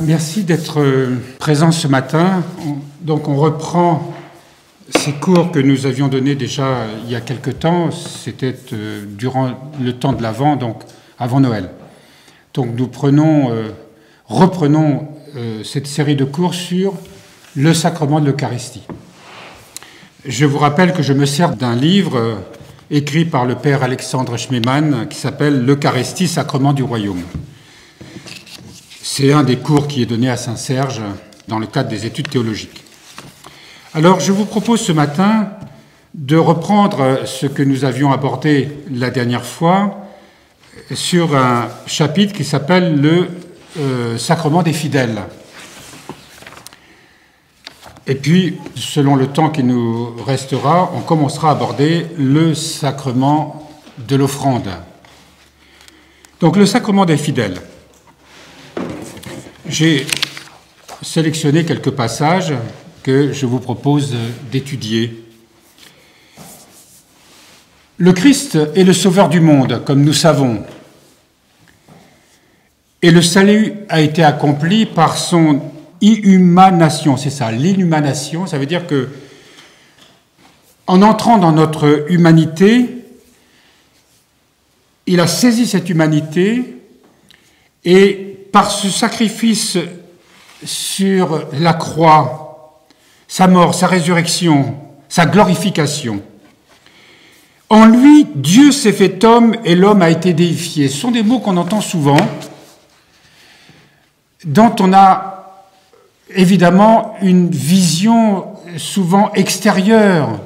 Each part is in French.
Merci d'être présent ce matin. Donc on reprend ces cours que nous avions donnés déjà il y a quelque temps. C'était durant le temps de l'Avent, donc avant Noël. Donc nous reprenons cette série de cours sur le sacrement de l'Eucharistie. Je vous rappelle que je me sers d'un livre écrit par le père Alexandre Schmemann qui s'appelle « L'Eucharistie, sacrement du royaume ». C'est un des cours qui est donné à Saint-Serge dans le cadre des études théologiques. Alors, je vous propose ce matin de reprendre ce que nous avions abordé la dernière fois sur un chapitre qui s'appelle le sacrement des fidèles. Et puis, selon le temps qui nous restera, on commencera à aborder le sacrement de l'offrande. Donc, le sacrement des fidèles. J'ai sélectionné quelques passages que je vous propose d'étudier. Le Christ est le sauveur du monde, comme nous savons. Et le salut a été accompli par son inhumanation. C'est ça, l'inhumanation. Ça veut dire que, en entrant dans notre humanité, il a saisi cette humanité et par ce sacrifice sur la croix, sa mort, sa résurrection, sa glorification, en lui, Dieu s'est fait homme et l'homme a été déifié. Ce sont des mots qu'on entend souvent, dont on a évidemment une vision souvent extérieure.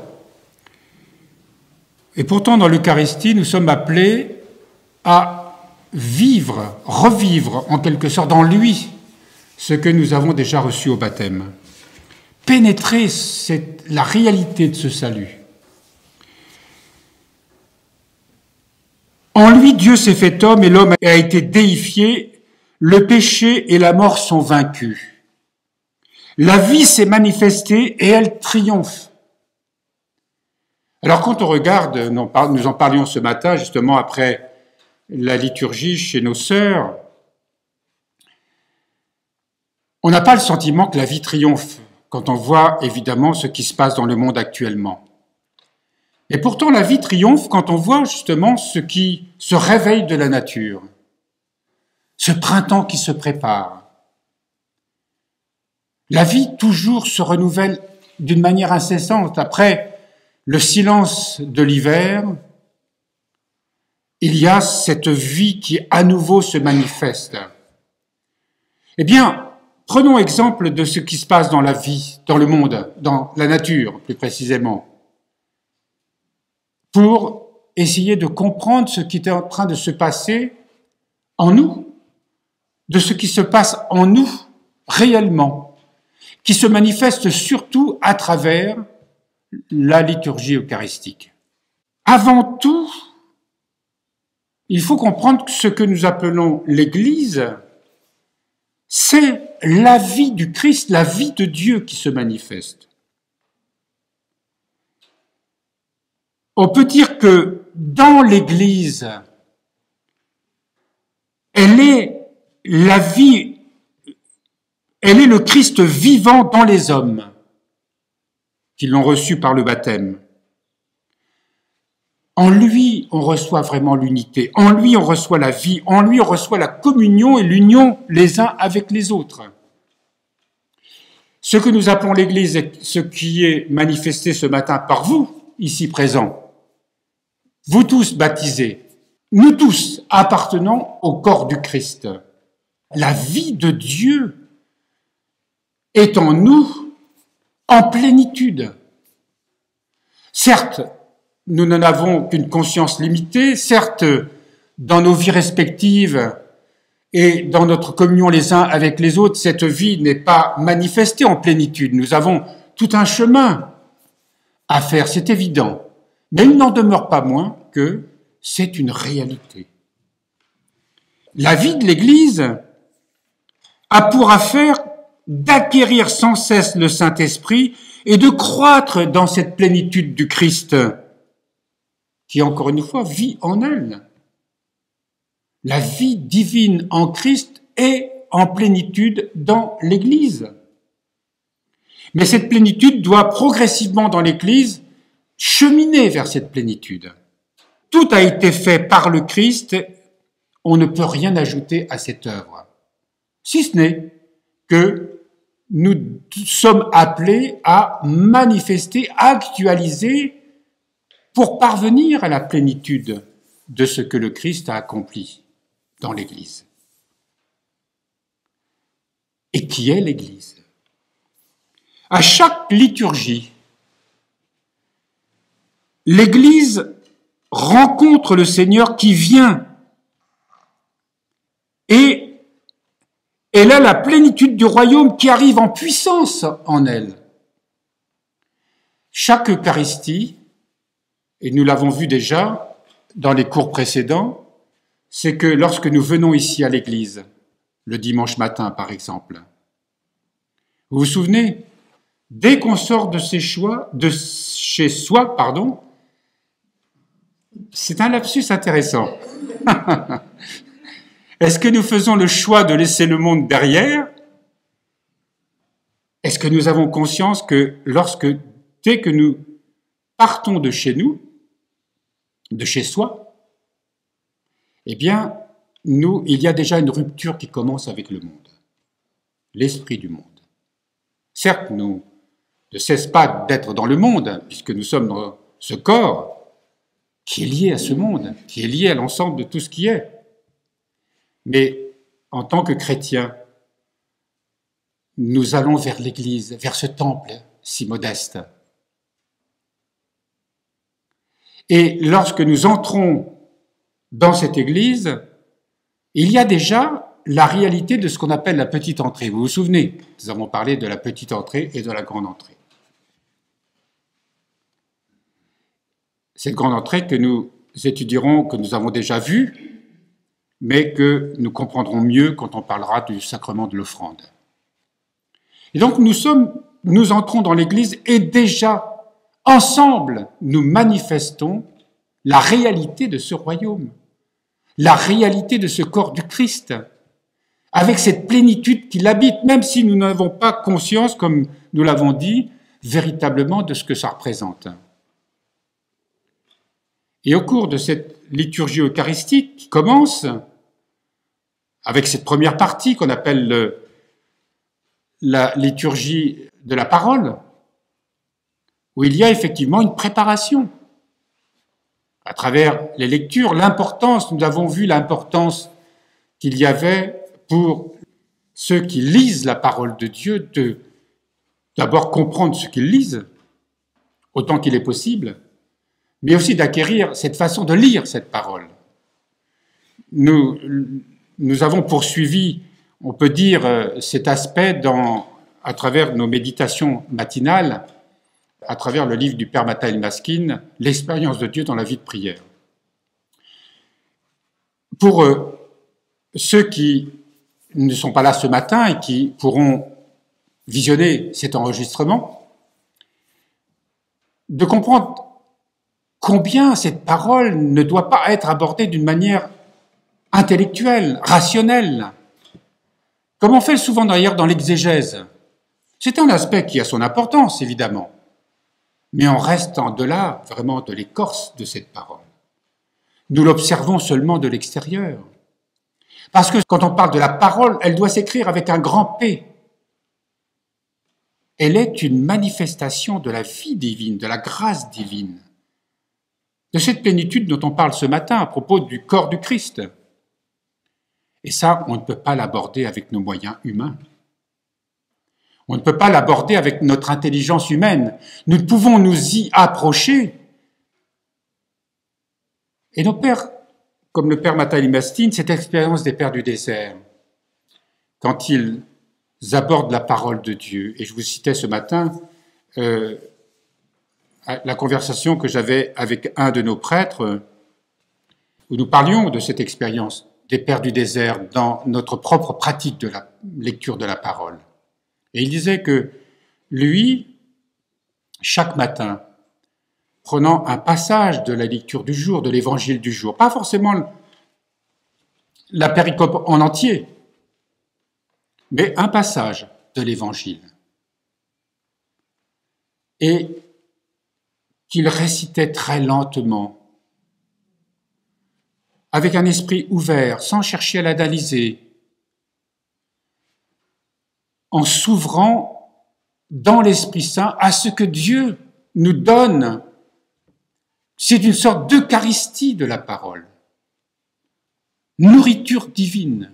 Et pourtant, dans l'Eucharistie, nous sommes appelés à vivre, revivre en quelque sorte en lui ce que nous avons déjà reçu au baptême. Pénétrer la réalité de ce salut. En lui, Dieu s'est fait homme et l'homme a été déifié. Le péché et la mort sont vaincus. La vie s'est manifestée et elle triomphe. Alors quand on regarde, nous en parlions ce matin justement après la liturgie chez nos sœurs, on n'a pas le sentiment que la vie triomphe quand on voit évidemment ce qui se passe dans le monde actuellement. Et pourtant la vie triomphe quand on voit justement ce qui se réveille de la nature, ce printemps qui se prépare. La vie toujours se renouvelle d'une manière incessante. Après le silence de l'hiver, il y a cette vie qui à nouveau se manifeste. Eh bien, prenons exemple de ce qui se passe dans la vie, dans le monde, dans la nature plus précisément, pour essayer de comprendre ce qui est en train de se passer en nous, de ce qui se passe en nous réellement, qui se manifeste surtout à travers la liturgie eucharistique. Avant tout, il faut comprendre que ce que nous appelons l'Église, c'est la vie du Christ, la vie de Dieu qui se manifeste. On peut dire que dans l'Église, elle est la vie, elle est le Christ vivant dans les hommes qui l'ont reçu par le baptême. En lui, on reçoit vraiment l'unité. En lui, on reçoit la vie. En lui, on reçoit la communion et l'union les uns avec les autres. Ce que nous appelons l'Église, ce qui est manifesté ce matin par vous, ici présents, vous tous baptisés, nous tous appartenons au corps du Christ. La vie de Dieu est en nous en plénitude. Certes, nous n'en avons qu'une conscience limitée, certes, dans nos vies respectives et dans notre communion les uns avec les autres, cette vie n'est pas manifestée en plénitude. Nous avons tout un chemin à faire, c'est évident. Mais il n'en demeure pas moins que c'est une réalité. La vie de l'Église a pour affaire d'acquérir sans cesse le Saint-Esprit et de croître dans cette plénitude du Christ, qui, encore une fois, vit en elle. La vie divine en Christ est en plénitude dans l'Église. Mais cette plénitude doit progressivement dans l'Église cheminer vers cette plénitude. Tout a été fait par le Christ, on ne peut rien ajouter à cette œuvre, si ce n'est que nous sommes appelés à manifester, à actualiser pour parvenir à la plénitude de ce que le Christ a accompli dans l'Église. Et qui est l'Église? À chaque liturgie, l'Église rencontre le Seigneur qui vient et elle a la plénitude du royaume qui arrive en puissance en elle. Chaque Eucharistie, et nous l'avons vu déjà dans les cours précédents, c'est que lorsque nous venons ici à l'église, le dimanche matin par exemple, vous vous souvenez, dès qu'on sort de chez soi, c'est un lapsus intéressant. Est-ce que nous faisons le choix de laisser le monde derrière? Est-ce que nous avons conscience que dès que nous partons de chez nous, de chez soi, eh bien, il y a déjà une rupture qui commence avec le monde, l'esprit du monde. Certes, nous ne cessons pas d'être dans le monde, puisque nous sommes dans ce corps qui est lié à ce monde, qui est lié à l'ensemble de tout ce qui est. Mais en tant que chrétiens, nous allons vers l'Église, vers ce temple si modeste. Et lorsque nous entrons dans cette Église, il y a déjà la réalité de ce qu'on appelle la petite entrée. Vous vous souvenez, nous avons parlé de la petite entrée et de la grande entrée. Cette grande entrée que nous étudierons, que nous avons déjà vue, mais que nous comprendrons mieux quand on parlera du sacrement de l'offrande. Et donc nous entrons dans l'Église et déjà, ensemble, nous manifestons la réalité de ce royaume, la réalité de ce corps du Christ, avec cette plénitude qui l'habite, même si nous n'avons pas conscience, comme nous l'avons dit, véritablement de ce que ça représente. Et au cours de cette liturgie eucharistique qui commence, avec cette première partie qu'on appelle la liturgie de la parole, où il y a effectivement une préparation. À travers les lectures, nous avons vu l'importance qu'il y avait pour ceux qui lisent la parole de Dieu de d'abord comprendre ce qu'ils lisent, autant qu'il est possible, mais aussi d'acquérir cette façon de lire cette parole. Nous avons poursuivi, on peut dire, cet aspect à travers nos méditations matinales, à travers le livre du Père Mathaël Maskin, l'expérience de Dieu dans la vie de prière. Pour ceux qui ne sont pas là ce matin et qui pourront visionner cet enregistrement, de comprendre combien cette parole ne doit pas être abordée d'une manière intellectuelle, rationnelle, comme on fait souvent d'ailleurs dans l'exégèse. C'est un aspect qui a son importance, évidemment, mais on reste en delà vraiment de l'écorce de cette parole. Nous l'observons seulement de l'extérieur. Parce que quand on parle de la parole, elle doit s'écrire avec un grand P. Elle est une manifestation de la vie divine, de la grâce divine, de cette plénitude dont on parle ce matin à propos du corps du Christ. Et ça, on ne peut pas l'aborder avec nos moyens humains. On ne peut pas l'aborder avec notre intelligence humaine. Nous ne pouvons nous y approcher. Et nos pères, comme le père Mathaël Mastin, cette expérience des pères du désert, quand ils abordent la parole de Dieu, et je vous citais ce matin la conversation que j'avais avec un de nos prêtres, où nous parlions de cette expérience des pères du désert dans notre propre pratique de la lecture de la parole. Et il disait que lui, chaque matin, prenant un passage de la lecture du jour, de l'évangile du jour, pas forcément la péricope en entier, mais un passage de l'Évangile, et qu'il récitait très lentement, avec un esprit ouvert, sans chercher à l'analyser, en s'ouvrant dans l'Esprit Saint à ce que Dieu nous donne. C'est une sorte d'eucharistie de la parole, nourriture divine,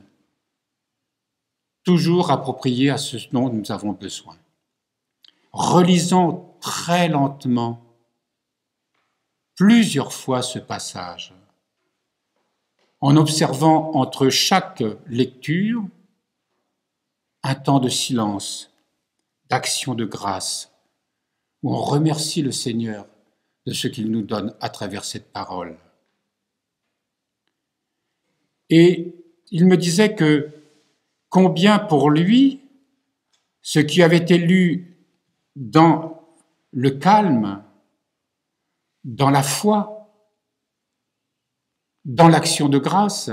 toujours appropriée à ce dont nous avons besoin. Relisons très lentement, plusieurs fois ce passage, en observant entre chaque lecture un temps de silence, d'action de grâce, où on remercie le Seigneur de ce qu'il nous donne à travers cette parole. Et il me disait que combien pour lui, ce qui avait été lu dans le calme, dans la foi, dans l'action de grâce,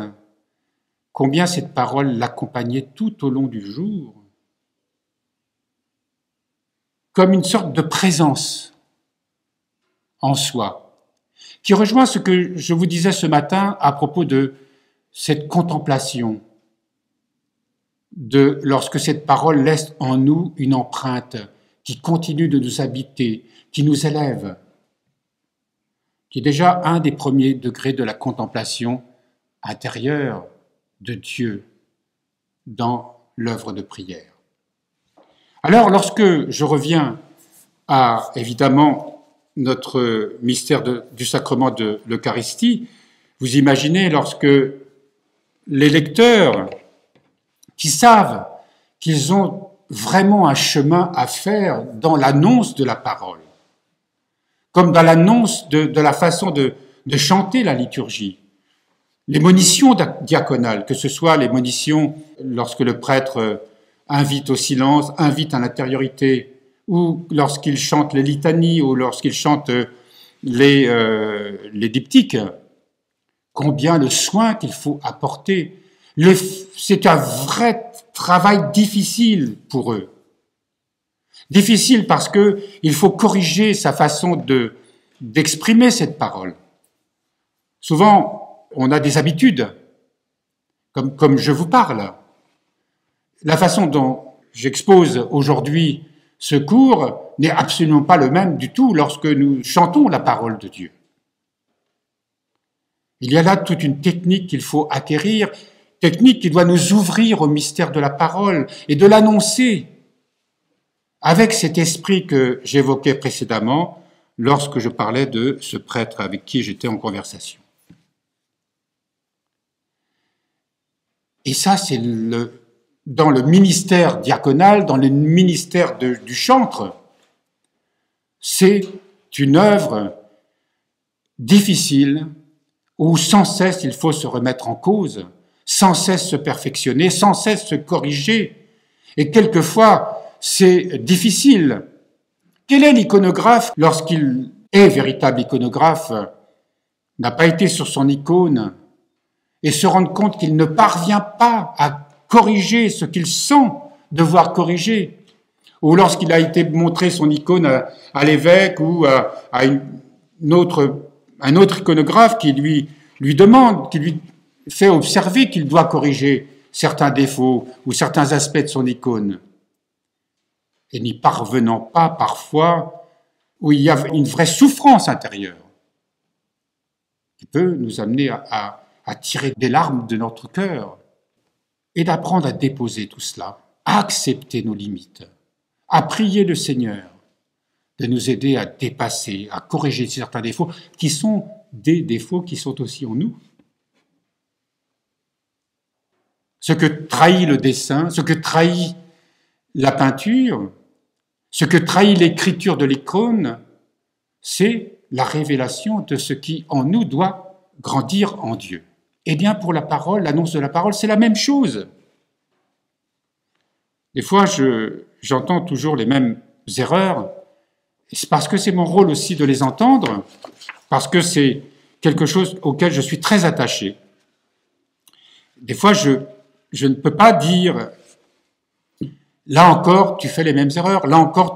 combien cette parole l'accompagnait tout au long du jour, comme une sorte de présence en soi, qui rejoint ce que je vous disais ce matin à propos de cette contemplation, de lorsque cette parole laisse en nous une empreinte qui continue de nous habiter, qui nous élève, qui est déjà un des premiers degrés de la contemplation intérieure de Dieu dans l'œuvre de prière. Alors, lorsque je reviens à, évidemment, notre mystère du sacrement de l'Eucharistie, vous imaginez lorsque les lecteurs qui savent qu'ils ont vraiment un chemin à faire dans l'annonce de la parole, comme dans l'annonce de la façon de chanter la liturgie, les monitions diaconales, que ce soit les monitions lorsque le prêtre invite au silence, invite à l'intériorité, ou lorsqu'il chante les litanies, ou lorsqu'il chante les diptyques, combien le soin qu'il faut apporter. C'est un vrai travail difficile pour eux. Difficile parce que il faut corriger sa façon d'exprimer cette parole. Souvent, on a des habitudes, comme je vous parle. La façon dont j'expose aujourd'hui ce cours n'est absolument pas le même du tout lorsque nous chantons la parole de Dieu. Il y a là toute une technique qu'il faut acquérir, technique qui doit nous ouvrir au mystère de la parole et de l'annoncer avec cet esprit que j'évoquais précédemment lorsque je parlais de ce prêtre avec qui j'étais en conversation. Et ça, c'est dans le ministère diaconal, dans le ministère du chantre, c'est une œuvre difficile où sans cesse il faut se remettre en cause, sans cesse se perfectionner, sans cesse se corriger. Et quelquefois, c'est difficile. Quel est l'iconographe lorsqu'il est véritable iconographe, n'a pas été sur son icône et se rendre compte qu'il ne parvient pas à corriger ce qu'il sent devoir corriger, ou lorsqu'il a été montré son icône à l'évêque ou à un autre iconographe qui lui demande, qui lui fait observer qu'il doit corriger certains défauts ou certains aspects de son icône. Et n'y parvenant pas parfois, où il y a une vraie souffrance intérieure qui peut nous amener à tirer des larmes de notre cœur et d'apprendre à déposer tout cela, à accepter nos limites, à prier le Seigneur de nous aider à dépasser, à corriger certains défauts qui sont des défauts qui sont aussi en nous. Ce que trahit le dessin, ce que trahit la peinture, ce que trahit l'écriture de l'icône, c'est la révélation de ce qui en nous doit grandir en Dieu. Eh bien, pour la parole, l'annonce de la parole, c'est la même chose. Des fois, j'entends toujours les mêmes erreurs, et c'est parce que c'est mon rôle aussi de les entendre, parce que c'est quelque chose auquel je suis très attaché. Des fois, je ne peux pas dire Là encore, tu fais les mêmes erreurs. Là encore,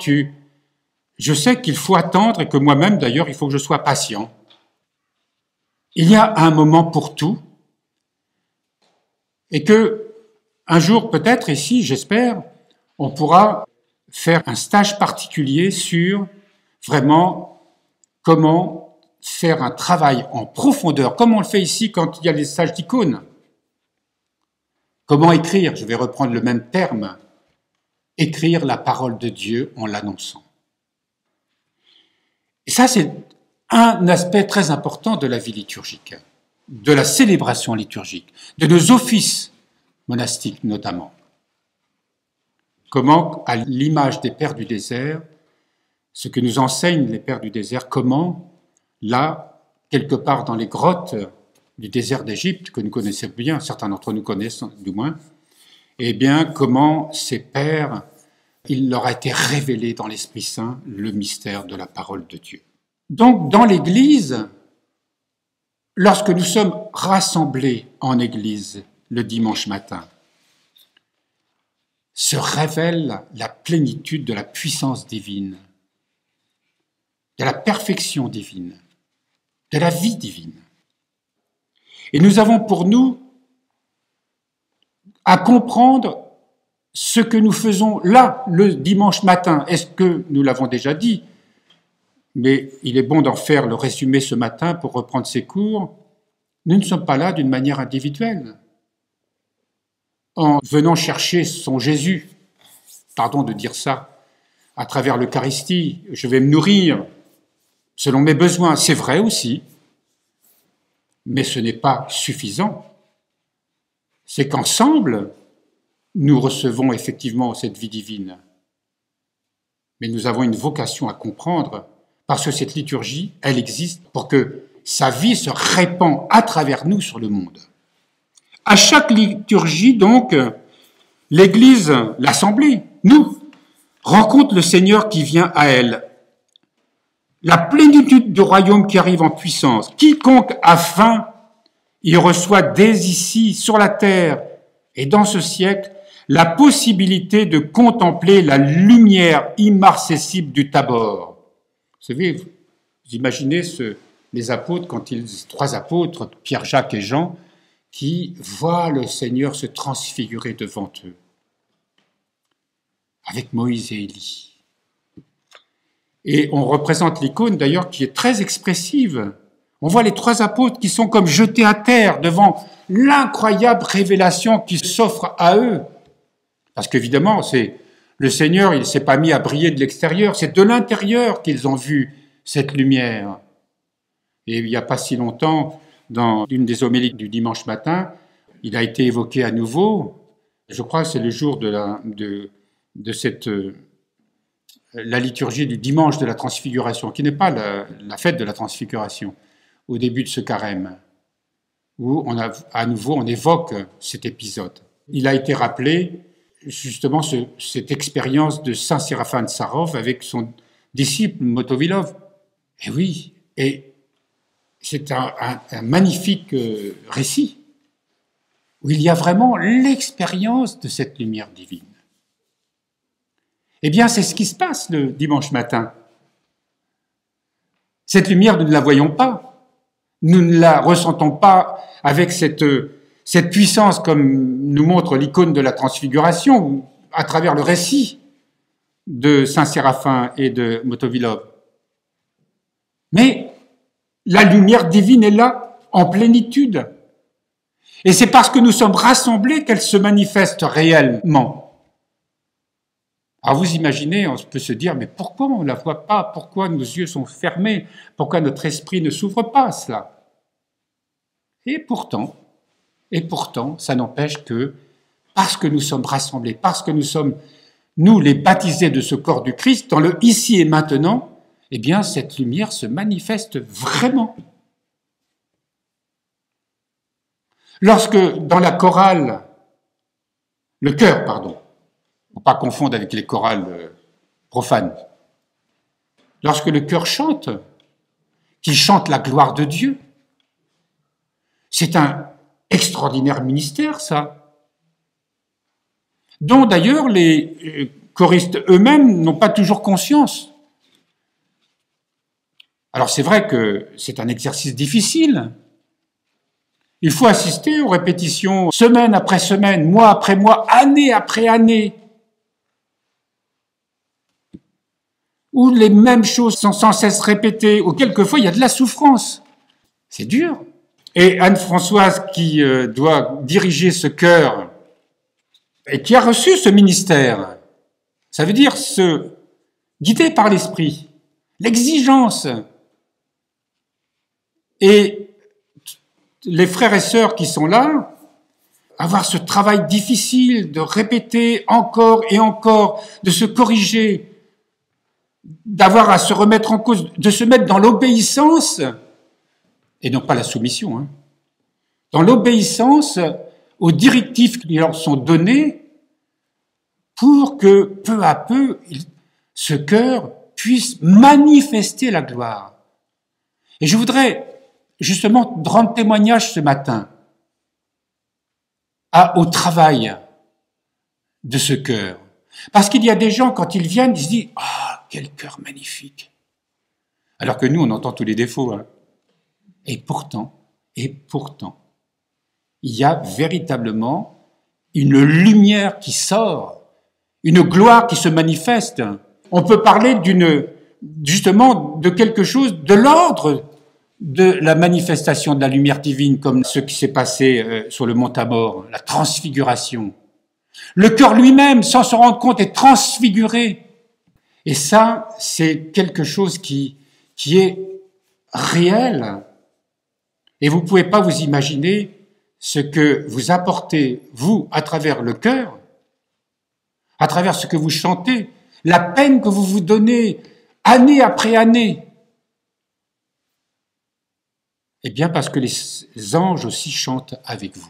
je sais qu'il faut attendre et que moi-même, d'ailleurs, il faut que je sois patient. Il y a un moment pour tout et que un jour, peut-être ici, j'espère, on pourra faire un stage particulier sur vraiment comment faire un travail en profondeur, comme on le fait ici quand il y a les stages d'icônes. Comment écrire, je vais reprendre le même terme, écrire la parole de Dieu en l'annonçant. Et ça, c'est un aspect très important de la vie liturgique, de la célébration liturgique, de nos offices monastiques notamment. Comment, à l'image des pères du désert, ce que nous enseignent les pères du désert, comment, là, quelque part dans les grottes du désert d'Égypte, que nous connaissons bien, certains d'entre nous connaissent du moins, eh bien, comment ces pères, il leur a été révélé dans l'Esprit Saint le mystère de la parole de Dieu. Donc, dans l'Église, lorsque nous sommes rassemblés en Église le dimanche matin, se révèle la plénitude de la puissance divine, de la perfection divine, de la vie divine. Et nous avons pour nous à comprendre ce que nous faisons là, le dimanche matin. Est-ce que nous l'avons déjà dit? Mais il est bon d'en faire le résumé ce matin pour reprendre ces cours. Nous ne sommes pas là d'une manière individuelle. En venant chercher son Jésus, pardon de dire ça, à travers l'Eucharistie, je vais me nourrir selon mes besoins, c'est vrai aussi, mais ce n'est pas suffisant. C'est qu'ensemble, nous recevons effectivement cette vie divine. Mais nous avons une vocation à comprendre, parce que cette liturgie, elle existe pour que sa vie se répand à travers nous sur le monde. À chaque liturgie, donc, l'Église, l'Assemblée, nous, rencontre le Seigneur qui vient à elle. La plénitude du royaume qui arrive en puissance. Quiconque a faim, il reçoit dès ici, sur la terre et dans ce siècle, la possibilité de contempler la lumière immarcessible du Tabor. Vous savez, vous imaginez les apôtres, trois apôtres, Pierre, Jacques et Jean, qui voient le Seigneur se transfigurer devant eux, avec Moïse et Élie. Et on représente l'icône d'ailleurs qui est très expressive. On voit les trois apôtres qui sont comme jetés à terre devant l'incroyable révélation qui s'offre à eux. Parce qu'évidemment, le Seigneur, il ne s'est pas mis à briller de l'extérieur, c'est de l'intérieur qu'ils ont vu cette lumière. Et il n'y a pas si longtemps, dans une des homélies du dimanche matin, il a été évoqué à nouveau, je crois que c'est le jour de la liturgie du dimanche de la transfiguration, qui n'est pas la fête de la transfiguration, au début de ce carême, où à nouveau on évoque cet épisode. Il a été rappelé justement cette expérience de saint Séraphin de Sarov avec son disciple Motovilov. Et oui, et c'est un magnifique récit où il y a vraiment l'expérience de cette lumière divine. Eh bien, c'est ce qui se passe le dimanche matin. Cette lumière, nous ne la voyons pas. Nous ne la ressentons pas avec cette puissance comme nous montre l'icône de la transfiguration à travers le récit de saint Séraphin et de Motovilov. Mais la lumière divine est là, en plénitude. Et c'est parce que nous sommes rassemblés qu'elle se manifeste réellement. Alors vous imaginez, on peut se dire, mais pourquoi on ne la voit pas? Pourquoi nos yeux sont fermés? Pourquoi notre esprit ne s'ouvre pas à cela? Et pourtant, ça n'empêche que, parce que nous sommes rassemblés, parce que nous sommes, nous, les baptisés de ce corps du Christ, dans le ici et maintenant, eh bien, cette lumière se manifeste vraiment. Lorsque, dans la chorale, le chœur, pardon, ne pas confondre avec les chorales profanes. Lorsque le chœur chante, qu'il chante la gloire de Dieu, c'est un extraordinaire ministère, ça. dont d'ailleurs les choristes eux-mêmes n'ont pas toujours conscience. Alors c'est vrai que c'est un exercice difficile. Il faut assister aux répétitions semaine après semaine, mois après mois, année après année, où les mêmes choses sont sans cesse répétées, où quelquefois il y a de la souffrance. C'est dur. Et Anne-Françoise, qui doit diriger ce chœur, et qui a reçu ce ministère, ça veut dire se guider par l'esprit, l'exigence. Et les frères et sœurs qui sont là, avoir ce travail difficile de répéter encore et encore, de se corriger, d'avoir à se remettre en cause, de se mettre dans l'obéissance, et non pas la soumission, hein, dans l'obéissance aux directives qui leur sont données pour que peu à peu, ce cœur puisse manifester la gloire. Et je voudrais justement rendre témoignage ce matin au travail de ce cœur. Parce qu'il y a des gens, quand ils viennent, ils se disent « Ah, quel cœur magnifique !» Alors que nous, on entend tous les défauts. Hein. Et pourtant, il y a véritablement une lumière qui sort, une gloire qui se manifeste. On peut parler justement de quelque chose de l'ordre de la manifestation de la lumière divine, comme ce qui s'est passé sur le mont Tabor, la transfiguration. Le cœur lui-même, sans se rendre compte, est transfiguré. Et ça, c'est quelque chose qui est réel. Et vous ne pouvez pas vous imaginer ce que vous apportez, vous, à travers le cœur, à travers ce que vous chantez, la peine que vous vous donnez année après année. Eh bien, parce que les anges aussi chantent avec vous.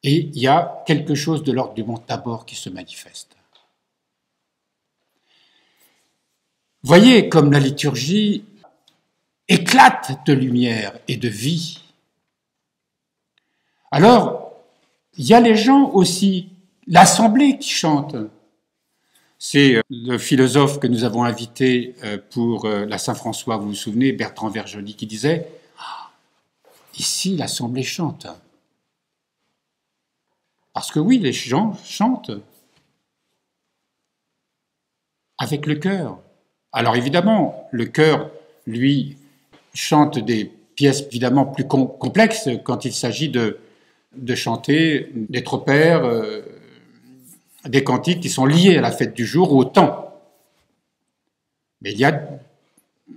Et il y a quelque chose de l'ordre du mont Tabor qui se manifeste. Voyez comme la liturgie éclate de lumière et de vie. Alors, il y a les gens aussi, l'assemblée qui chante. C'est le philosophe que nous avons invité pour la Saint-François, vous vous souvenez, Bertrand Vergely, qui disait « Ici, l'assemblée chante ». Parce que oui, les gens chantent avec le cœur. Alors évidemment, le cœur, lui, chante des pièces évidemment plus complexes quand il s'agit de chanter des tropères, des cantiques qui sont liés à la fête du jour ou au temps. Mais il y a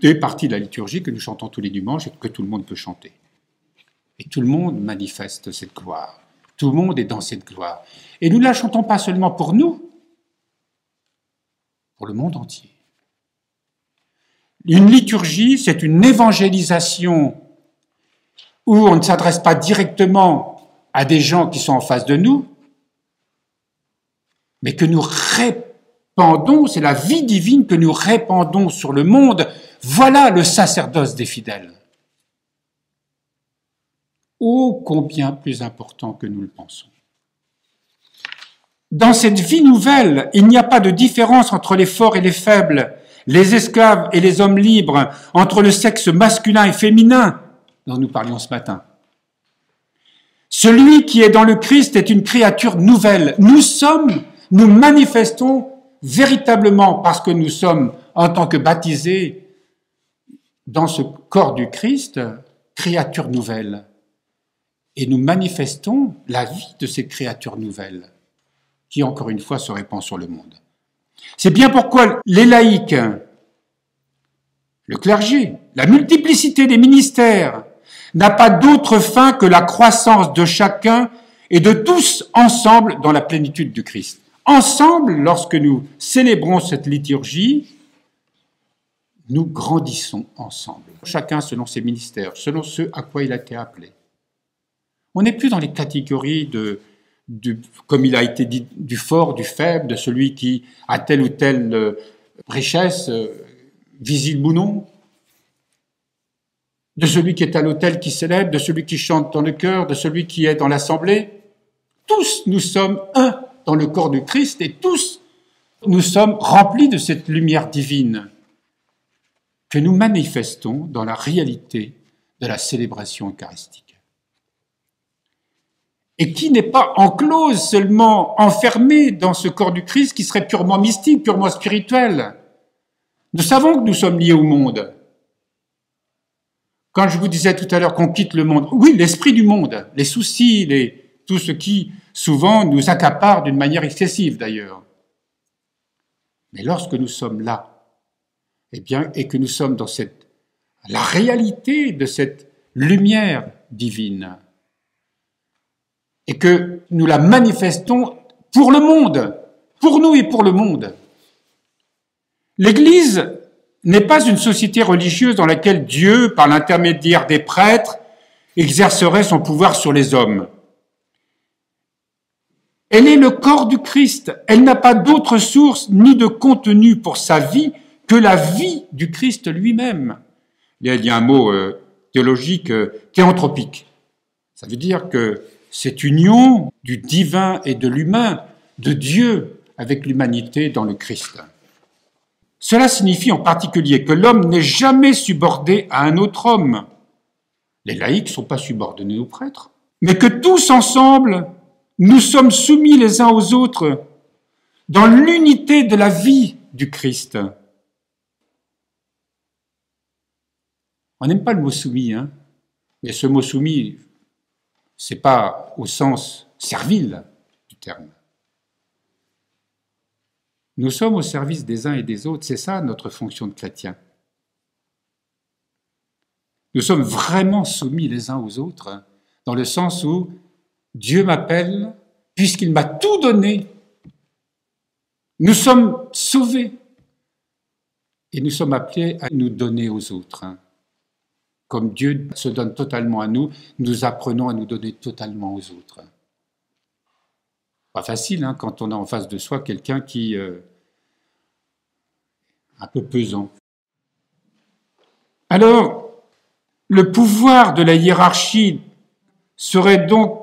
deux parties de la liturgie que nous chantons tous les dimanches et que tout le monde peut chanter. Et tout le monde manifeste cette gloire. Tout le monde est dans cette gloire. Et nous ne la chantons pas seulement pour nous, pour le monde entier. Une liturgie, c'est une évangélisation où on ne s'adresse pas directement à des gens qui sont en face de nous, mais que nous répandons, c'est la vie divine que nous répandons sur le monde. Voilà le sacerdoce des fidèles. Ô combien plus important que nous le pensons. Dans cette vie nouvelle, il n'y a pas de différence entre les forts et les faibles, les esclaves et les hommes libres, entre le sexe masculin et féminin, dont nous parlions ce matin. Celui qui est dans le Christ est une créature nouvelle. Nous manifestons véritablement, parce que nous sommes, en tant que baptisés, dans ce corps du Christ, créatures nouvelles. Et nous manifestons la vie de ces créatures nouvelles, qui, encore une fois, se répand sur le monde. C'est bien pourquoi les laïcs, le clergé, la multiplicité des ministères n'a pas d'autre fin que la croissance de chacun et de tous ensemble dans la plénitude du Christ. Ensemble, lorsque nous célébrons cette liturgie, nous grandissons ensemble, chacun selon ses ministères, selon ce à quoi il a été appelé. On n'est plus dans les catégories comme il a été dit, du fort, du faible, de celui qui a telle ou telle richesse, visible ou non, de celui qui est à l'autel qui célèbre, de celui qui chante dans le chœur, de celui qui est dans l'assemblée. Tous nous sommes un dans le corps du Christ et tous nous sommes remplis de cette lumière divine que nous manifestons dans la réalité de la célébration eucharistique. Et qui n'est pas enclose, seulement enfermée dans ce corps du Christ qui serait purement mystique, purement spirituel. Nous savons que nous sommes liés au monde. Quand je vous disais tout à l'heure qu'on quitte le monde, oui, l'esprit du monde, les soucis, tout ce qui souvent nous accapare d'une manière excessive d'ailleurs. Mais lorsque nous sommes là, eh bien, et que nous sommes dans la réalité de cette lumière divine, et que nous la manifestons pour le monde, pour nous et pour le monde. L'Église n'est pas une société religieuse dans laquelle Dieu, par l'intermédiaire des prêtres, exercerait son pouvoir sur les hommes. Elle est le corps du Christ. Elle n'a pas d'autre source ni de contenu pour sa vie que la vie du Christ lui-même. Il y a un mot théologique, théanthropique. Ça veut dire que cette union du divin et de l'humain, de Dieu avec l'humanité dans le Christ. Cela signifie en particulier que l'homme n'est jamais subordonné à un autre homme. Les laïcs ne sont pas subordonnés aux prêtres, mais que tous ensemble, nous sommes soumis les uns aux autres dans l'unité de la vie du Christ. On n'aime pas le mot soumis, hein, mais ce mot soumis, c'est pas au sens servile du terme. Nous sommes au service des uns et des autres, c'est ça notre fonction de chrétien. Nous sommes vraiment soumis les uns aux autres, dans le sens où Dieu m'appelle, puisqu'il m'a tout donné. Nous sommes sauvés et nous sommes appelés à nous donner aux autres. Comme Dieu se donne totalement à nous, nous apprenons à nous donner totalement aux autres. Pas facile, hein, quand on a en face de soi quelqu'un qui est un peu pesant. Alors, le pouvoir de la hiérarchie serait donc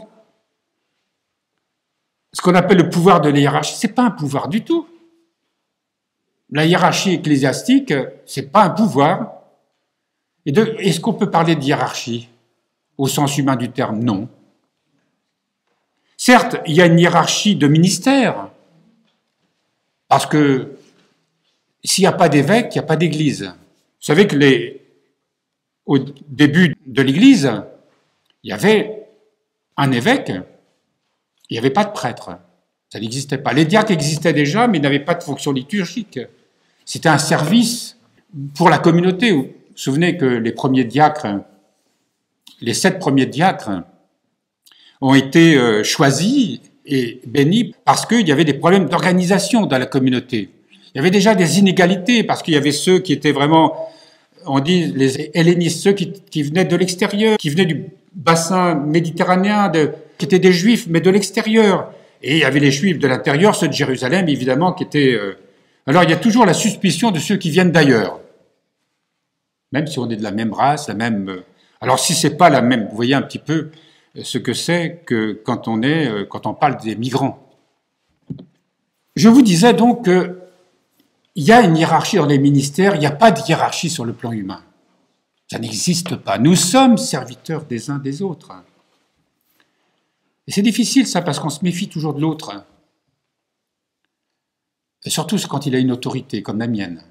ce qu'on appelle le pouvoir de la hiérarchie. C'est pas un pouvoir du tout. La hiérarchie ecclésiastique, c'est pas un pouvoir. Est-ce qu'on peut parler de hiérarchie au sens humain du terme? Non. Certes, il y a une hiérarchie de ministère, parce que s'il n'y a pas d'évêque, il n'y a pas d'église. Vous savez que au début de l'église, il y avait un évêque, il n'y avait pas de prêtre. Ça n'existait pas. Les diacres existaient déjà, mais n'avaient pas de fonction liturgique. C'était un service pour la communauté. Vous vous souvenez que les premiers diacres, les 7 premiers diacres, ont été choisis et bénis parce qu'il y avait des problèmes d'organisation dans la communauté. Il y avait déjà des inégalités parce qu'il y avait ceux qui étaient vraiment, on dit les hellénistes, ceux qui venaient de l'extérieur, qui venaient du bassin méditerranéen, qui étaient des juifs, mais de l'extérieur. Et il y avait les juifs de l'intérieur, ceux de Jérusalem, évidemment, qui étaient... Alors il y a toujours la suspicion de ceux qui viennent d'ailleurs. Même si on est de la même race, la même... Alors si c'est pas la même, vous voyez un petit peu ce que c'est que quand on parle des migrants. Je vous disais donc qu'il y a une hiérarchie dans les ministères, il n'y a pas de hiérarchie sur le plan humain. Ça n'existe pas. Nous sommes serviteurs des uns des autres. Et c'est difficile ça parce qu'on se méfie toujours de l'autre. Et surtout quand il a une autorité comme la mienne.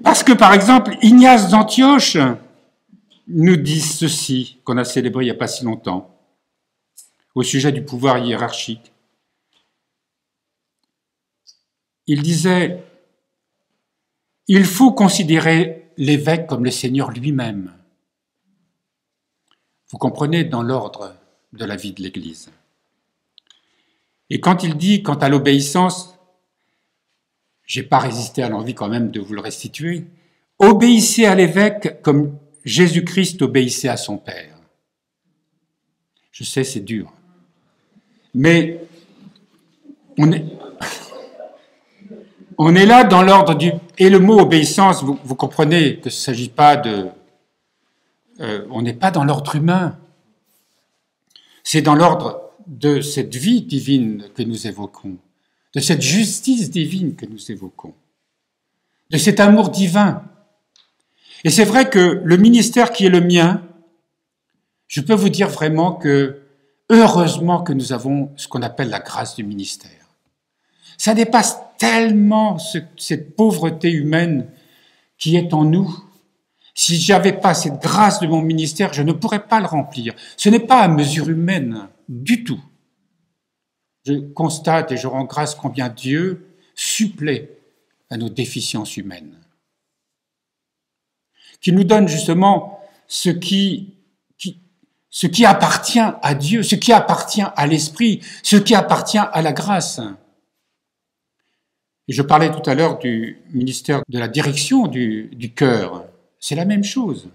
Parce que, par exemple, Ignace d'Antioche nous dit ceci, qu'on a célébré il n'y a pas si longtemps, au sujet du pouvoir hiérarchique. Il disait, il faut considérer l'évêque comme le Seigneur lui-même. Vous comprenez, dans l'ordre de la vie de l'Église. Et quand il dit, quant à l'obéissance, j'ai pas résisté à l'envie quand même de vous le restituer, obéissez à l'évêque comme Jésus-Christ obéissait à son Père. Je sais, c'est dur. Mais on est là dans l'ordre du... Et le mot obéissance, vous comprenez que il ne s'agit pas de... on n'est pas dans l'ordre humain. C'est dans l'ordre de cette vie divine que nous évoquons, de cette justice divine que nous évoquons, de cet amour divin. Et c'est vrai que le ministère qui est le mien, je peux vous dire vraiment que, heureusement que nous avons ce qu'on appelle la grâce du ministère. Ça dépasse tellement cette pauvreté humaine qui est en nous. Si j'avais pas cette grâce de mon ministère, je ne pourrais pas le remplir. Ce n'est pas à mesure humaine du tout. Je constate et je rends grâce combien Dieu supplée à nos déficiences humaines. Qui nous donne justement ce qui appartient à Dieu, ce qui appartient à l'Esprit, ce qui appartient à la grâce. Et je parlais tout à l'heure du ministère de la direction du cœur. C'est la même chose.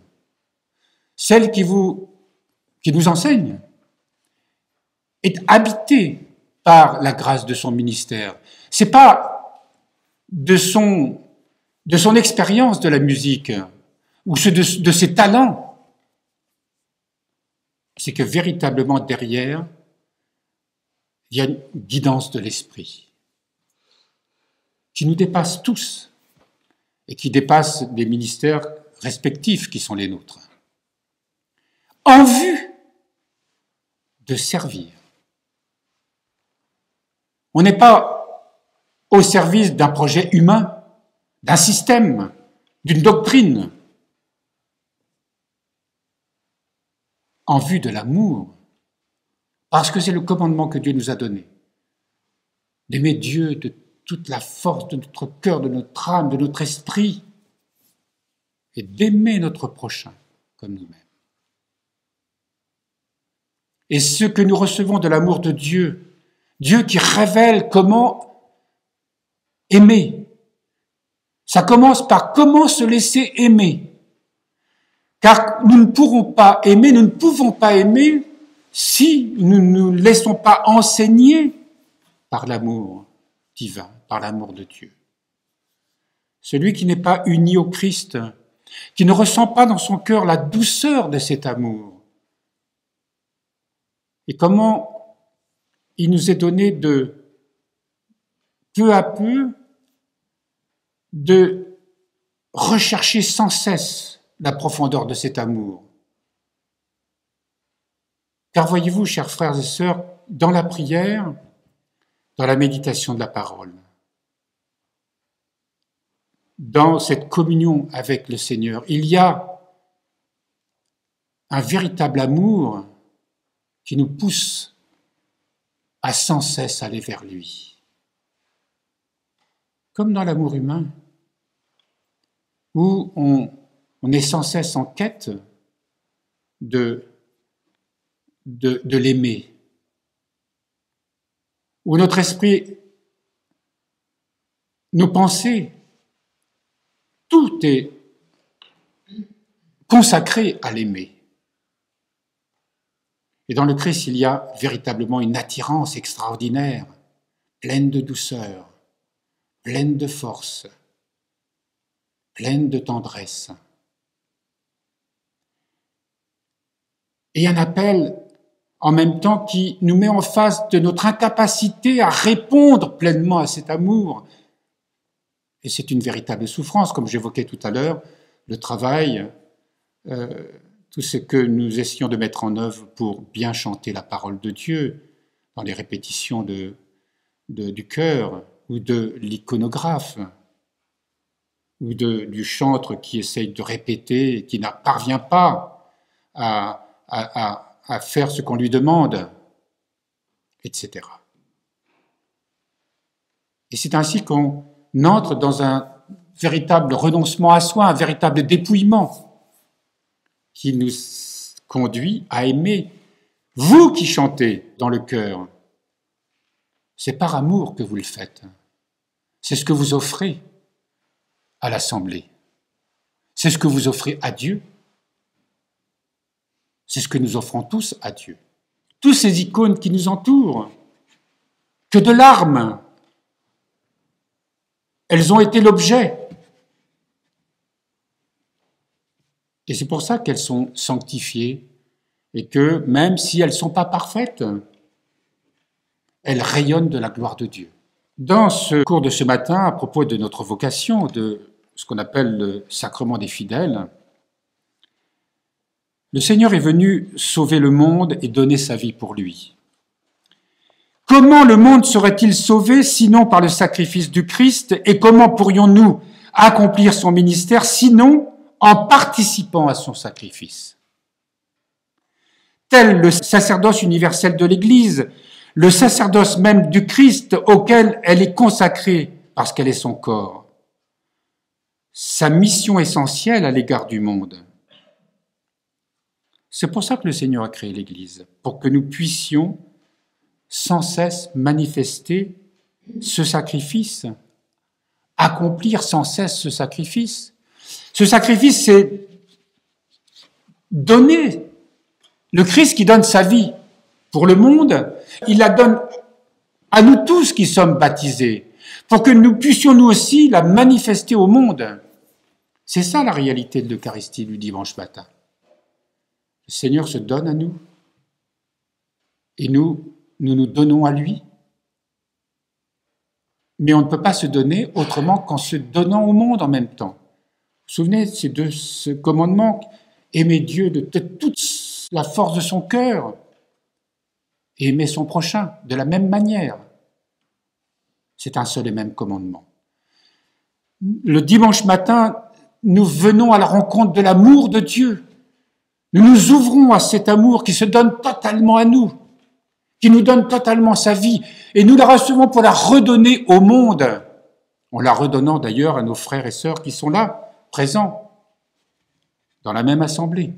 Celle qui nous enseigne est habitée par la grâce de son ministère. C'est pas de son expérience de la musique ou de ses talents. C'est que véritablement derrière, il y a une guidance de l'esprit qui nous dépasse tous et qui dépasse des ministères respectifs qui sont les nôtres, en vue de servir. On n'est pas au service d'un projet humain, d'un système, d'une doctrine, en vue de l'amour, parce que c'est le commandement que Dieu nous a donné, d'aimer Dieu de toute la force de notre cœur, de notre âme, de notre esprit, et d'aimer notre prochain comme nous-mêmes. Et ce que nous recevons de l'amour de Dieu, Dieu qui révèle comment aimer, ça commence par comment se laisser aimer. Car nous ne pouvons pas aimer si nous ne nous laissons pas enseigner par l'amour divin, par l'amour de Dieu. Celui qui n'est pas uni au Christ, qui ne ressent pas dans son cœur la douceur de cet amour, et comment il nous est donné de, peu à peu, de rechercher sans cesse la profondeur de cet amour. Car voyez-vous, chers frères et sœurs, dans la prière, dans la méditation de la parole, dans cette communion avec le Seigneur, il y a un véritable amour qui nous pousse à sans cesse aller vers lui. Comme dans l'amour humain, où on est sans cesse en quête de l'aimer, où notre esprit, nos pensées, tout est consacré à l'aimer. Et dans le Christ, il y a véritablement une attirance extraordinaire, pleine de douceur, pleine de force, pleine de tendresse. Et un appel en même temps qui nous met en face de notre incapacité à répondre pleinement à cet amour. Et c'est une véritable souffrance, comme j'évoquais tout à l'heure, le travail, tout ce que nous essayons de mettre en œuvre pour bien chanter la parole de Dieu, dans les répétitions du chœur, ou de l'iconographe, ou du chantre qui essaye de répéter et qui ne parvient pas à faire ce qu'on lui demande, etc. Et c'est ainsi qu'on entre dans un véritable renoncement à soi, un véritable dépouillement qui nous conduit à aimer. Vous qui chantez dans le chœur, c'est par amour que vous le faites. C'est ce que vous offrez à l'Assemblée. C'est ce que vous offrez à Dieu. C'est ce que nous offrons tous à Dieu. Tous ces icônes qui nous entourent, que de larmes, elles ont été l'objet. Et c'est pour ça qu'elles sont sanctifiées et que même si elles ne sont pas parfaites, elle rayonne de la gloire de Dieu. Dans ce cours de ce matin, à propos de notre vocation, de ce qu'on appelle le sacrement des fidèles, le Seigneur est venu sauver le monde et donner sa vie pour lui. Comment le monde serait-il sauvé sinon par le sacrifice du Christ, et comment pourrions-nous accomplir son ministère sinon en participant à son sacrifice? Tel le sacerdoce universel de l'Église, le sacerdoce même du Christ auquel elle est consacrée parce qu'elle est son corps, sa mission essentielle à l'égard du monde. C'est pour ça que le Seigneur a créé l'Église, pour que nous puissions sans cesse manifester ce sacrifice, accomplir sans cesse ce sacrifice. Ce sacrifice, c'est donner. Le Christ qui donne sa vie pour le monde, il la donne à nous tous qui sommes baptisés, pour que nous puissions nous aussi la manifester au monde. C'est ça la réalité de l'Eucharistie du dimanche matin. Le Seigneur se donne à nous, et nous nous donnons à lui. Mais on ne peut pas se donner autrement qu'en se donnant au monde en même temps. Vous vous souvenez de ce commandement, aimer Dieu de toute la force de son cœur et aimer son prochain de la même manière. C'est un seul et même commandement. Le dimanche matin, nous venons à la rencontre de l'amour de Dieu. Nous nous ouvrons à cet amour qui se donne totalement à nous, qui nous donne totalement sa vie, et nous la recevons pour la redonner au monde, en la redonnant d'ailleurs à nos frères et sœurs qui sont là, présents, dans la même assemblée.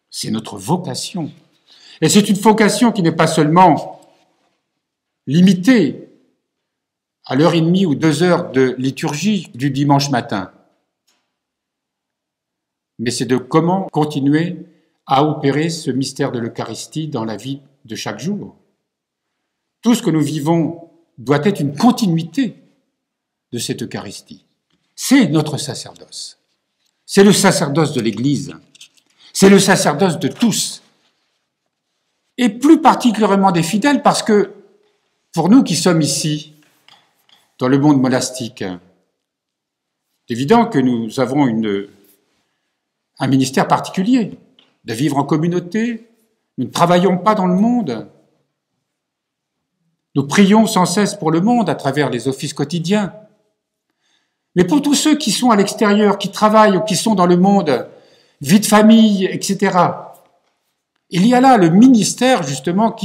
C'est notre vocation. Et c'est une vocation qui n'est pas seulement limitée à l'heure et demie ou 2 heures de liturgie du dimanche matin, mais c'est de comment continuer à opérer ce mystère de l'Eucharistie dans la vie de chaque jour. Tout ce que nous vivons doit être une continuité de cette Eucharistie. C'est notre sacerdoce. C'est le sacerdoce de l'Église. C'est le sacerdoce de tous. Et plus particulièrement des fidèles, parce que pour nous qui sommes ici, dans le monde monastique, c'est évident que nous avons un ministère particulier, de vivre en communauté. Nous ne travaillons pas dans le monde. Nous prions sans cesse pour le monde à travers les offices quotidiens. Mais pour tous ceux qui sont à l'extérieur, qui travaillent ou qui sont dans le monde, vie de famille, etc., il y a là le ministère, justement,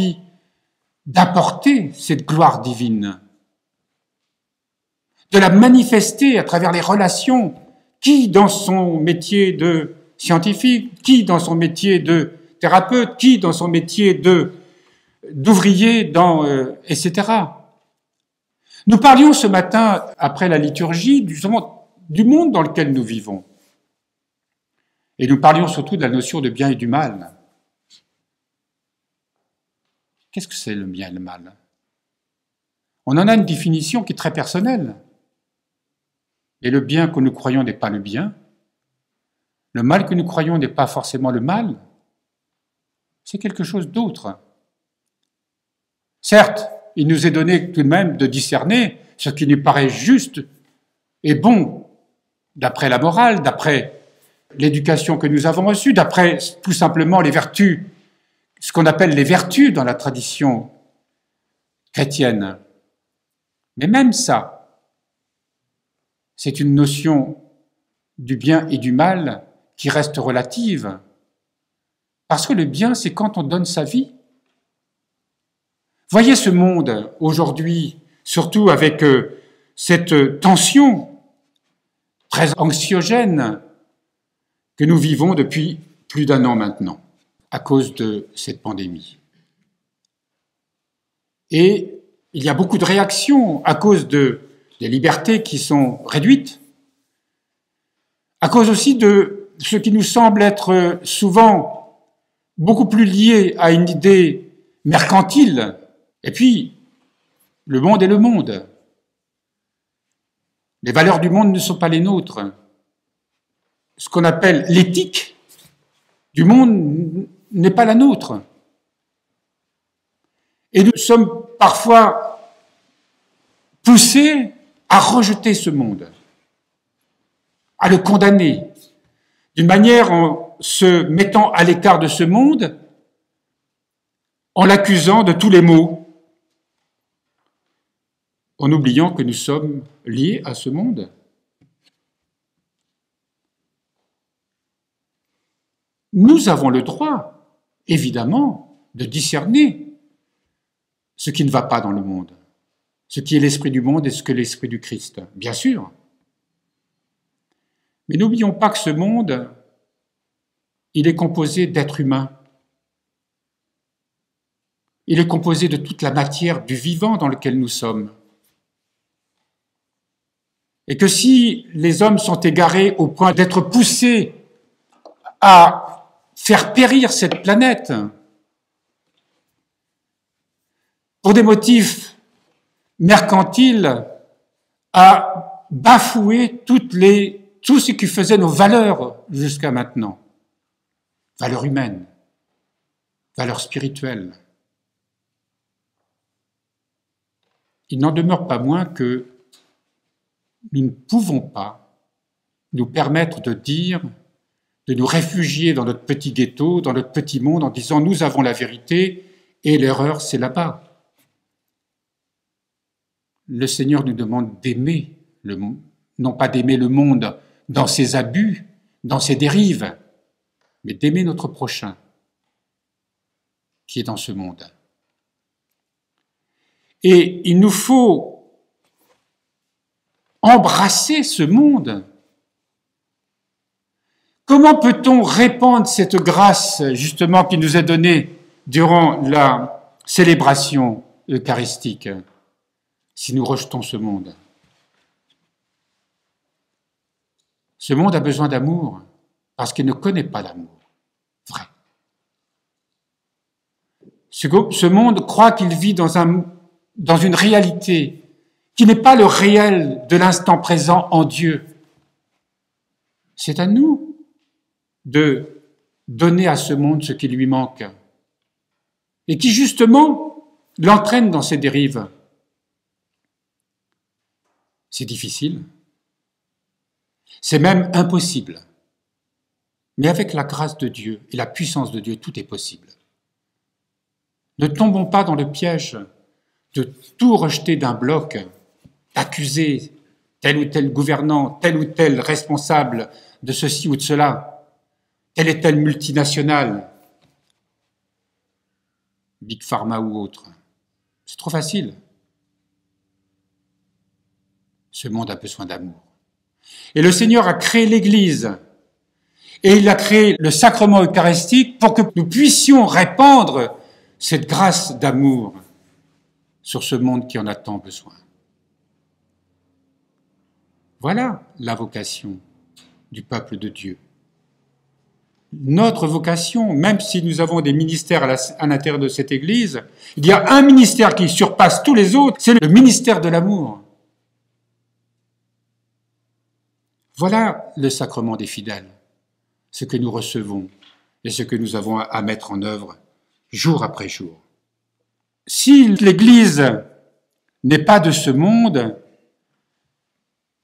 d'apporter cette gloire divine, de la manifester à travers les relations, qui dans son métier de scientifique, qui dans son métier de thérapeute, qui dans son métier d'ouvrier, etc. Nous parlions ce matin, après la liturgie, du monde dans lequel nous vivons. Et nous parlions surtout de la notion de bien et du mal. Qu'est-ce que c'est le bien et le mal? On en a une définition qui est très personnelle. Et le bien que nous croyons n'est pas le bien. Le mal que nous croyons n'est pas forcément le mal. C'est quelque chose d'autre. Certes, il nous est donné tout de même de discerner ce qui nous paraît juste et bon, d'après la morale, d'après l'éducation que nous avons reçue, d'après tout simplement les vertus, ce qu'on appelle les vertus dans la tradition chrétienne. Mais même ça, c'est une notion du bien et du mal qui reste relative. Parce que le bien, c'est quand on donne sa vie. Voyez ce monde aujourd'hui, surtout avec cette tension très anxiogène que nous vivons depuis plus d'1 an maintenant, à cause de cette pandémie. Et il y a beaucoup de réactions à cause des libertés qui sont réduites, à cause aussi de ce qui nous semble être souvent beaucoup plus lié à une idée mercantile. Et puis, le monde est le monde. Les valeurs du monde ne sont pas les nôtres. Ce qu'on appelle l'éthique du monde n'est pas la nôtre. Et nous sommes parfois poussés à rejeter ce monde, à le condamner, d'une manière en se mettant à l'écart de ce monde, en l'accusant de tous les maux, en oubliant que nous sommes liés à ce monde. Nous avons le droit, évidemment, de discerner ce qui ne va pas dans le monde, ce qui est l'esprit du monde et ce que est l'esprit du Christ, bien sûr. Mais n'oublions pas que ce monde, il est composé d'êtres humains. Il est composé de toute la matière du vivant dans lequel nous sommes. Et que si les hommes sont égarés au point d'être poussés à faire périr cette planète pour des motifs mercantiles, à bafouer tout ce qui faisait nos valeurs jusqu'à maintenant, valeurs humaines, valeurs spirituelles, il n'en demeure pas moins que nous ne pouvons pas nous permettre de dire, de nous réfugier dans notre petit ghetto, dans notre petit monde, en disant « nous avons la vérité et l'erreur, c'est là-bas ». Le Seigneur nous demande d'aimer le monde, non pas d'aimer le monde dans ses abus, dans ses dérives, mais d'aimer notre prochain qui est dans ce monde. Et il nous faut embrasser ce monde. Comment peut-on répandre cette grâce, justement, qui nous est donnée durant la célébration eucharistique, si nous rejetons ce monde? Ce monde a besoin d'amour, parce qu'il ne connaît pas l'amour vrai. Ce monde croit qu'il vit dans une réalité qui n'est pas le réel de l'instant présent en Dieu. C'est à nous de donner à ce monde ce qui lui manque et qui, justement, l'entraîne dans ses dérives. C'est difficile, c'est même impossible. Mais avec la grâce de Dieu et la puissance de Dieu, tout est possible. Ne tombons pas dans le piège de tout rejeter d'un bloc, d'accuser tel ou tel gouvernant, tel ou tel responsable de ceci ou de cela, telle et telle multinationale, Big Pharma ou autre. C'est trop facile. Ce monde a besoin d'amour. Et le Seigneur a créé l'Église, et il a créé le sacrement eucharistique pour que nous puissions répandre cette grâce d'amour sur ce monde qui en a tant besoin. Voilà la vocation du peuple de Dieu. Notre vocation, même si nous avons des ministères à l'intérieur de cette Église, il y a un ministère qui surpasse tous les autres, c'est le ministère de l'amour. Voilà le sacrement des fidèles, ce que nous recevons et ce que nous avons à mettre en œuvre jour après jour. Si l'Église n'est pas de ce monde,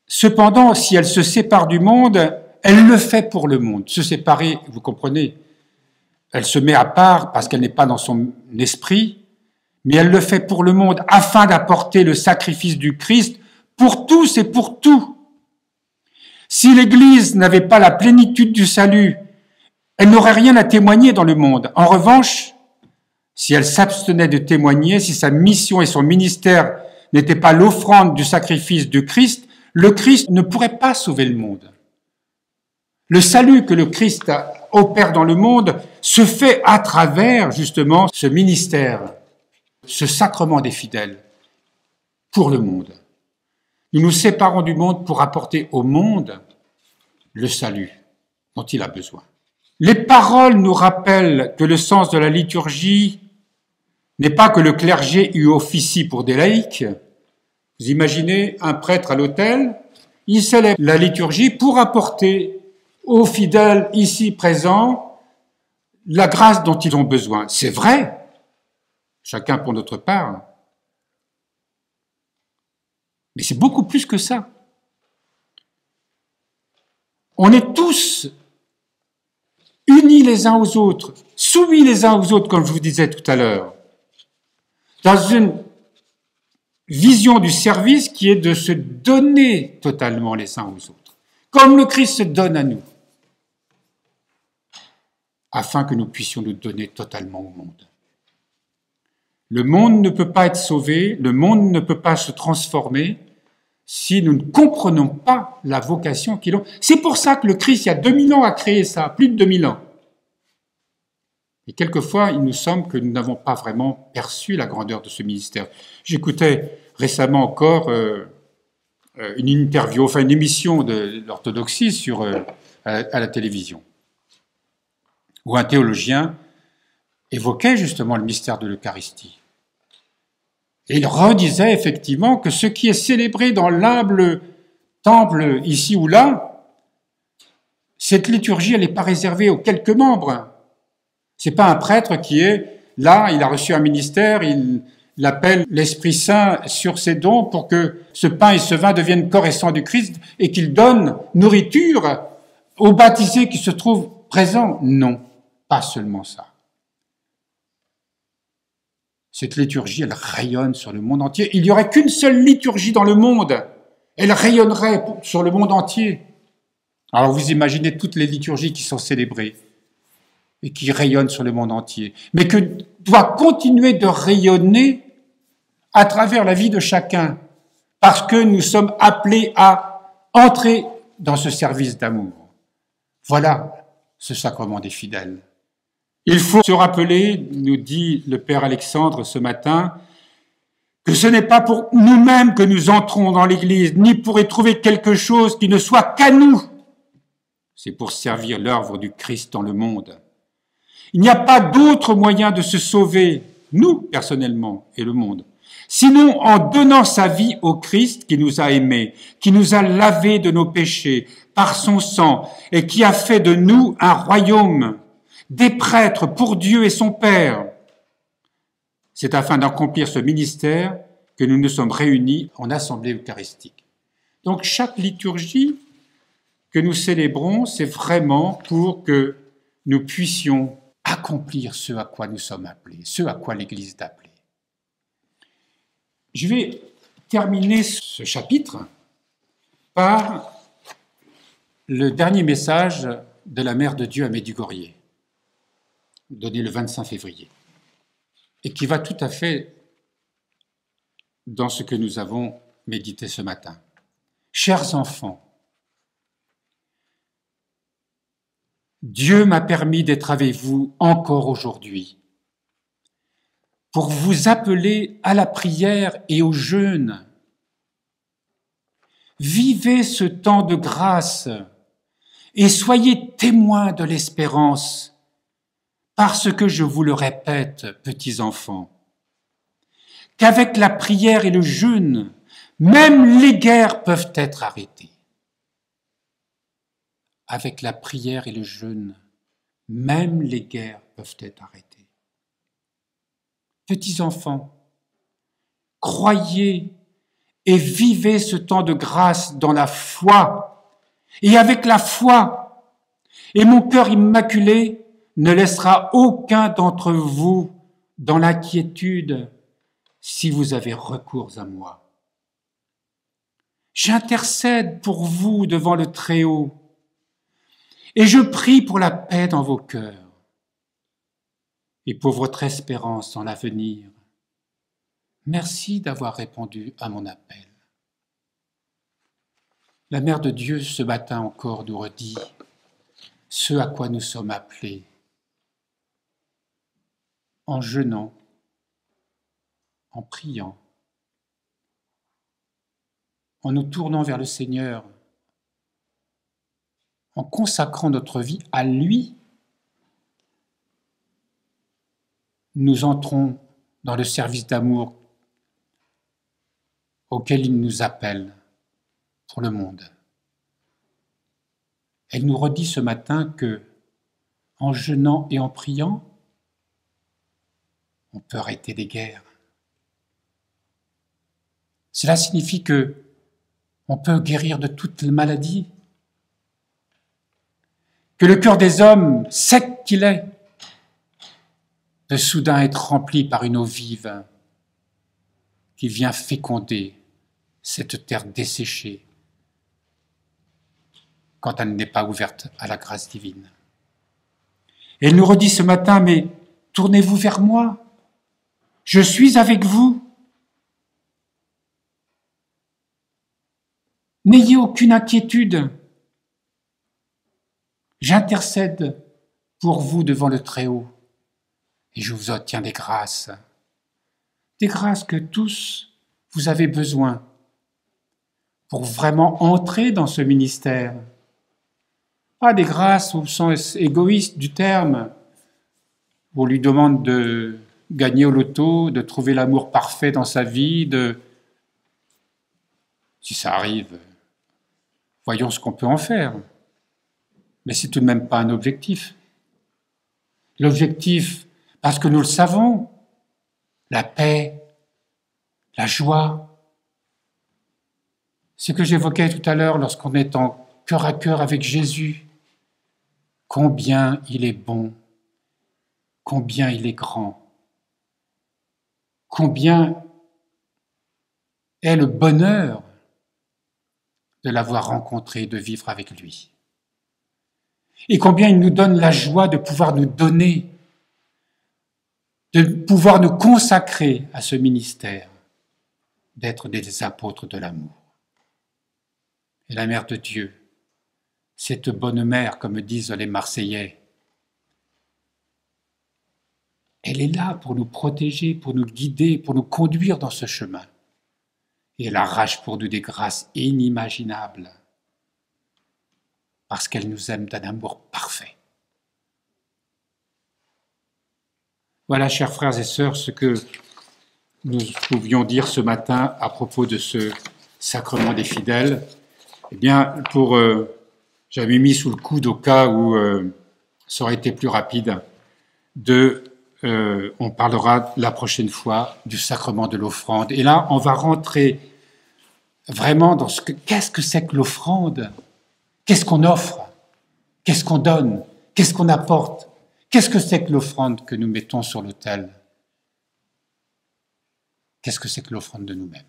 cependant, si elle se sépare du monde, elle le fait pour le monde. Se séparer, vous comprenez, elle se met à part parce qu'elle n'est pas dans son esprit, mais elle le fait pour le monde afin d'apporter le sacrifice du Christ pour tous et pour tout. Si l'Église n'avait pas la plénitude du salut, elle n'aurait rien à témoigner dans le monde. En revanche, si elle s'abstenait de témoigner, si sa mission et son ministère n'étaient pas l'offrande du sacrifice du Christ, le Christ ne pourrait pas sauver le monde. Le salut que le Christ opère dans le monde se fait à travers, justement, ce ministère, ce sacrement des fidèles pour le monde. Nous nous séparons du monde pour apporter au monde le salut dont il a besoin. Les paroles nous rappellent que le sens de la liturgie n'est pas que le clergé y officie pour des laïcs. Vous imaginez un prêtre à l'autel, il célèbre la liturgie pour apporter aux fidèles ici présents la grâce dont ils ont besoin. C'est vrai, chacun pour notre part. Mais c'est beaucoup plus que ça. On est tous unis les uns aux autres, soumis les uns aux autres, comme je vous disais tout à l'heure, dans une vision du service qui est de se donner totalement les uns aux autres, comme le Christ se donne à nous, afin que nous puissions nous donner totalement au monde. Le monde ne peut pas être sauvé, le monde ne peut pas se transformer si nous ne comprenons pas la vocation qu'il a. C'est pour ça que le Christ, il y a 2000 ans, a créé ça, plus de 2000 ans. Et quelquefois, il nous semble que nous n'avons pas vraiment perçu la grandeur de ce ministère. J'écoutais récemment encore une interview, enfin une émission de l'orthodoxie à la télévision, où un théologien évoquait justement le mystère de l'Eucharistie. Et il redisait effectivement que ce qui est célébré dans l'humble temple ici ou là, cette liturgie, elle n'est pas réservée aux quelques membres. C'est pas un prêtre qui est là, il a reçu un ministère, il appelle l'Esprit Saint sur ses dons pour que ce pain et ce vin deviennent corps et sang du Christ et qu'il donne nourriture aux baptisés qui se trouvent présents. Non, pas seulement ça. Cette liturgie, elle rayonne sur le monde entier. Il n'y aurait qu'une seule liturgie dans le monde. Elle rayonnerait sur le monde entier. Alors vous imaginez toutes les liturgies qui sont célébrées et qui rayonnent sur le monde entier, mais que doit continuer de rayonner à travers la vie de chacun, parce que nous sommes appelés à entrer dans ce service d'amour. Voilà ce sacrement des fidèles. Il faut se rappeler, nous dit le Père Alexandre ce matin, que ce n'est pas pour nous-mêmes que nous entrons dans l'Église, ni pour y trouver quelque chose qui ne soit qu'à nous. C'est pour servir l'œuvre du Christ dans le monde. Il n'y a pas d'autre moyen de se sauver, nous personnellement et le monde, sinon en donnant sa vie au Christ qui nous a aimés, qui nous a lavés de nos péchés par son sang et qui a fait de nous un royaume, des prêtres pour Dieu et son Père. C'est afin d'accomplir ce ministère que nous nous sommes réunis en assemblée eucharistique. Donc chaque liturgie que nous célébrons, c'est vraiment pour que nous puissions accomplir ce à quoi nous sommes appelés, ce à quoi l'Église est appelée. Je vais terminer ce chapitre par le dernier message de la Mère de Dieu à Medjugorje, donné le 25 février, et qui va tout à fait dans ce que nous avons médité ce matin. Chers enfants, Dieu m'a permis d'être avec vous encore aujourd'hui pour vous appeler à la prière et au jeûne. Vivez ce temps de grâce et soyez témoins de l'espérance, parce que je vous le répète, petits enfants, qu'avec la prière et le jeûne, même les guerres peuvent être arrêtées. Avec la prière et le jeûne, même les guerres peuvent être arrêtées. Petits enfants, croyez et vivez ce temps de grâce dans la foi, et avec la foi, et mon cœur immaculé ne laissera aucun d'entre vous dans l'inquiétude si vous avez recours à moi. J'intercède pour vous devant le Très-Haut, et je prie pour la paix dans vos cœurs et pour votre espérance dans l'avenir. Merci d'avoir répondu à mon appel. La Mère de Dieu ce matin encore nous redit ce à quoi nous sommes appelés, en jeûnant, en priant, en nous tournant vers le Seigneur, en consacrant notre vie à lui, nous entrons dans le service d'amour auquel il nous appelle pour le monde. Elle nous redit ce matin que, en jeûnant et en priant, on peut arrêter des guerres. Cela signifie que on peut guérir de toutes les maladies, que le cœur des hommes, sec qu'il est, peut soudain être rempli par une eau vive qui vient féconder cette terre desséchée quand elle n'est pas ouverte à la grâce divine. Et elle nous redit ce matin, mais tournez-vous vers moi, je suis avec vous. N'ayez aucune inquiétude. J'intercède pour vous devant le Très-Haut et je vous obtiens des grâces que tous vous avez besoin pour vraiment entrer dans ce ministère. Pas des grâces au sens égoïste du terme, où on lui demande de gagner au loto, de trouver l'amour parfait dans sa vie, si ça arrive, voyons ce qu'on peut en faire. Mais c'est tout de même pas un objectif. L'objectif, parce que nous le savons, la paix, la joie, ce que j'évoquais tout à l'heure lorsqu'on est en cœur à cœur avec Jésus, combien il est bon, combien il est grand, combien est le bonheur de l'avoir rencontré, de vivre avec lui. Et combien il nous donne la joie de pouvoir nous donner, de pouvoir nous consacrer à ce ministère, d'être des apôtres de l'amour. Et la Mère de Dieu, cette bonne mère, comme disent les Marseillais, elle est là pour nous protéger, pour nous guider, pour nous conduire dans ce chemin. Et elle arrache pour nous des grâces inimaginables, parce qu'elle nous aime d'un amour parfait. Voilà, chers frères et sœurs, ce que nous pouvions dire ce matin à propos de ce sacrement des fidèles. Eh bien, j'avais mis sous le coude au cas où ça aurait été plus rapide, on parlera la prochaine fois du sacrement de l'offrande. Et là, on va rentrer vraiment dans qu'est-ce que c'est que l'offrande? Qu'est-ce qu'on offre? Qu'est-ce qu'on donne? Qu'est-ce qu'on apporte? Qu'est-ce que c'est que l'offrande que nous mettons sur l'autel? Qu'est-ce que c'est que l'offrande de nous-mêmes?